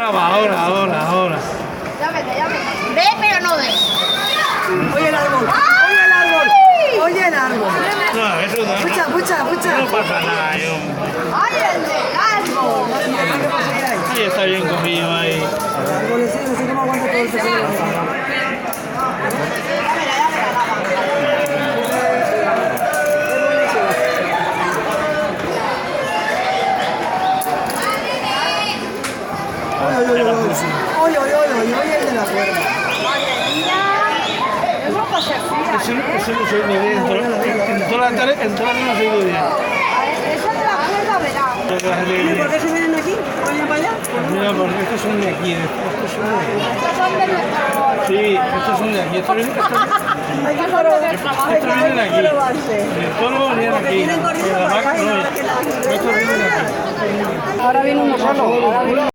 Ahora. Ya vete. Ve, pero no ve. Oye el árbol. Oye el árbol. No, eso no. Escucha. No pasa nada, yo. ¡Ay, el del árbol! Ahí está bien comido ahí. El árbol ese, no sé cómo aguanta todo este frío. Oye el de la cuerda. Eso no se fía. Eso no se ve dentro. En toda la tarde no se ve bien. Eso de la cuerda verá. ¿Y por qué se vienen aquí? ¿Vayan para allá? Mira, porque estos son de aquí. Estos son de aquí. Estos son de nuestro... Sí, estos son de aquí. Estos vienen Hay que aquí. probarse. El polvo viene aquí. Tienen corrido Pero la para acá vaca y no. ahora que la... Estos vienen aquí. Ahora viene uno solo.